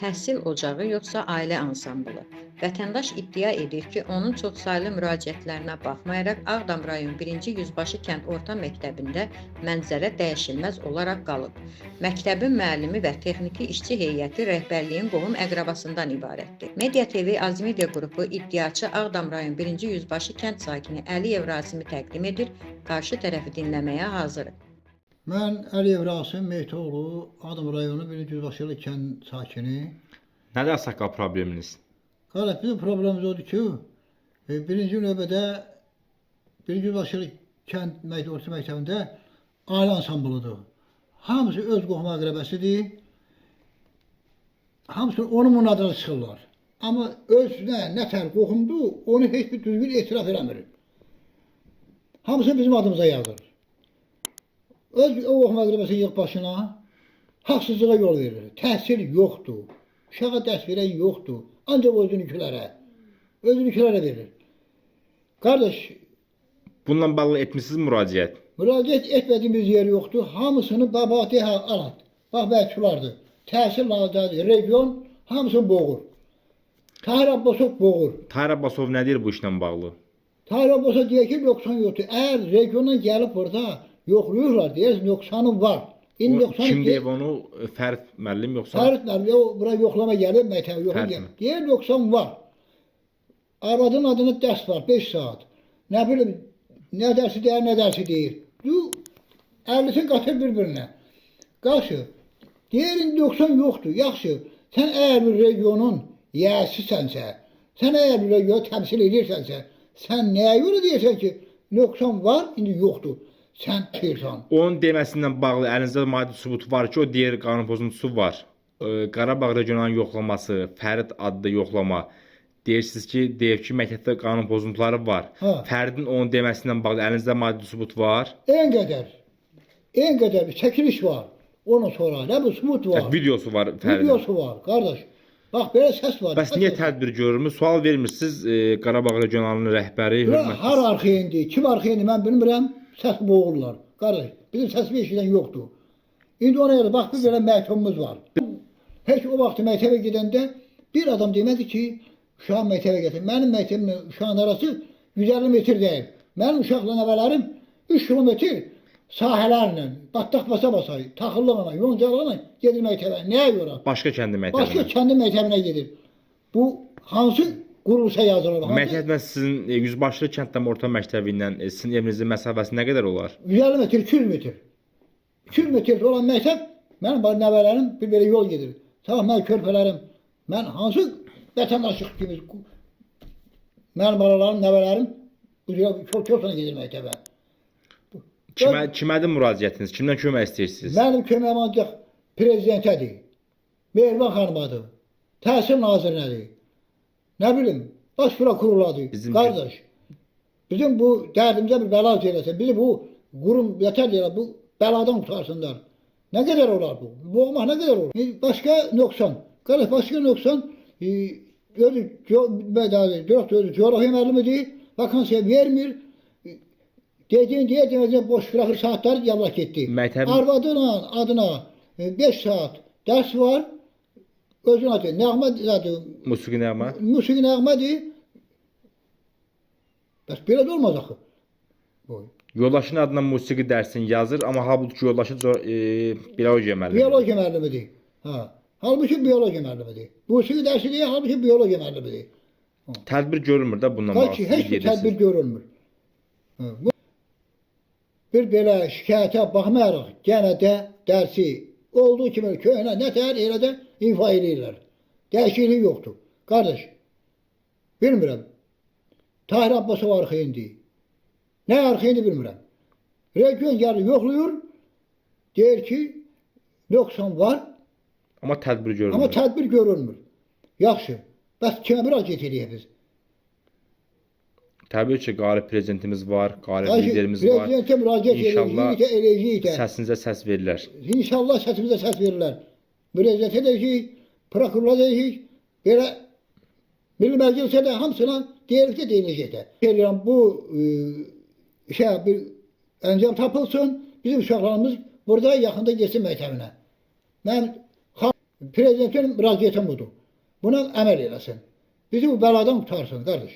təhsil ocağı yoxsa ailə ansamblı? Vətəndaş iddia edir ki, onun çoxsaylı müraciətlərinə baxmayaraq Ağdam rayon 1-ci Yüzbaşı kənd orta məktəbində mənzərə dəyişilməz olaraq qalıb. Məktəbin müəllimi və texniki işçi heyəti rəhbərliyin qohum əqrabasından ibarətdir. Media TV Azmedia qrupu iddiaçı Ağdam rayon 1-ci Yüzbaşı kənd sakini Əliyev Rasimi təqdim edir, qarşı tərəfi dinləməyə hazırıq. Mən Əliyev Rasim Meytoğlu, Ağdam rayonu 1-ci Yüzbaşılı kənd sakini. Nədir saqqal probleminiz? Qardaş, bizim problemimiz odur ki, birinci növbədə 1-ci Yüzbaşılı kənd orta məktəbində ailə ansamblıdır. Hamısı öz qohum əqrəbəsidir. Hamısı onun adına çıxırlar. Amma özünə nətər qohumdur, onu heç bir düzgün etiraf eləmir. Hamısı bizim adımıza yazır. Öz o qohum əqrəbəsi yığ başına haqsızlığa yol verir. Təhsil yoxdur. Uşağa dərs verən yoxdur. Ancaq özününkülərə verir. Qardaş, bununla bağlı etmişsiniz müraciət? Müraciət etmədiyimiz yer yoxdur. Hamısını babati alat. Bax, bəlkələrdir. Təhsil nazirliyi, region hamısını boğur. Tahir Abbasov boğur. Tahir Abbasov nə deyir bu işlə bağlı? Tahir Abbasov deyir ki, nöqsan yoxdur. Əgər regiondan gəlib burada yoxluyurlar, deyir, nöqsanı var. Kim deyib onu? Fərid müəllim yoxsa? Fərid müəllim, o bura yoxlama gəlib, məktəbə yoxlama gəlib. Deyir, nöqsan var. Arvadın adına dərs var, 5 saat. Nə bilim, nə dərsi deyir, nə dərsi deyir. 50'sini qatır bir-birinə. Qarşı, deyirin, nöqsan yoxdur, yaxşı. Sən əgər bir regionun yiyəsisənsə, sən əgər bir regionu təmsil edirsənsə, sən nəyə görə deyirsən ki, nöqsan var, indi yoxdur. Sən deyirsən. Onun deməsindən bağlı əlinizdə maddi sübut var ki, o deyir qanun pozuntusu var. Qarabağ regionalının yoxlaması, Fərid adlı yoxlama. Deyirsiniz ki, deyir ki, məktəbdə qanun pozuntuları var. Fəridin onun deməsindən bağlı əlinizdə maddi sübut var. En qədər bir çəkiliş var. Ondan sonra nə bu sübut var? Videosu var Fəridin. Videosu var, qardaş. Bax, belə səs var. Bəs niyə tədbir görürmüz? Sual vermirsiniz Qarabağ regionalının rəhbəri. Har arxaya indi, kim arxaya indi, mən bilmirəm, səs boğurlar. Qardaş, bizim səsini eşidən yoxdur. İndi ona görə, bax, bir belə məktubumuz var. Heç o vaxt məktəbə gedəndə bir adam demədi ki, uşağın məktəbə gətir. Mənim məktəbimlə uşağın arası 150 metr deyil. Mənim uşaqla nəvələrim 3 kilometr sahələrlə, batdaq basa-basa, taxıllıqla, yoncalarla gedir məktəbə. Nəyə görə? Başqa kəndi məktəbinə. Başqa kəndi məktəbinə gedir. Bu hansı quruluşa yazılır? Məktəbdən sizin Yüzbaşılı kənddən orta məktəbi ilə sizin evinizin məsafəsi nə qədər olar? 150 metr, 200 metr. 200 metr olan məktəb, mənim nəvələrim bir belə yol gedir. Sabah mən körpələrim, mən hansı vətəndaşlıq kimi, mənim balalarım, nəvələrim çox sonra gedir məktəbə. Kimədir müraciətiniz? Kimdən kömək istəyirsiniz? Mənim köməyim ancaq prezidentədir, Mehriban xanımadır, təhsil nazirinədir, nə bilim, baş prokurorladır, qardaş. Bizim bu dərdimizə bir bəla eləsin, bizi bu qurum yətər deyirlər, bu bəladan qutarsınlar. Nə qədər olar bu? Bu olmaq nə qədər olur? Başqa nöqsan, qardaş, başqa nöqsan, özü coğrafya müəllimidir, vakansiya vermir. Deyəcək, boş bırakır saatler yavrak etdi. Arvadının adına 5 saat ders var. Özün adı, nəğmə adı. Musiqi nəğmə? Musiqi nəğmədir. Bəs belə də olmaz axı. Yoldaşın adına musiqi dərsini yazır, amma halbuki yoldaşı biologiya müəllimidir. Biologiya müəllimidir. Halbuki biologiya müəllimidir. Musiqi dərsi deyil, halbuki biologiya müəllimidir. Tədbir görülmür də bundan bağlı. Heç bir tədbir görülmür. Bir belə şikayətə baxmayaraq, yenə də dərsi olduğu kimi köhnə nətər elə də ifa edirlər. Dəyişiklik yoxdur. Qardaş, bilmirəm. Tahir Abbasov arxaya indi. Nə arxaya indi bilmirəm. Region gəlir yoxluyur, deyir ki, nöqsan var. Amma tədbir görülmür. Amma tədbir görülmür. Yaxşı, bəs kimə müraciət edəyik biz? Təbii ki, qarib prezidentimiz var, qarib liderimiz var. Prezidentə müraciət edəcəyik də. Səsinizə səs verirlər. İnşallah səsimizə səs verirlər. Prezidentə edəcəyik, prokurora edəcəyik, belə Milli Məclisə də hamısına deyiləcək də. Deyirəm, bu bir əncam tapılsın, bizim uşaqlarımız burada yaxında geçsin məktəbinə. Mən Prezidentin müraciəti budur. Buna əməl eləsin. Bizi bu bəladan qurtarsın qardaş.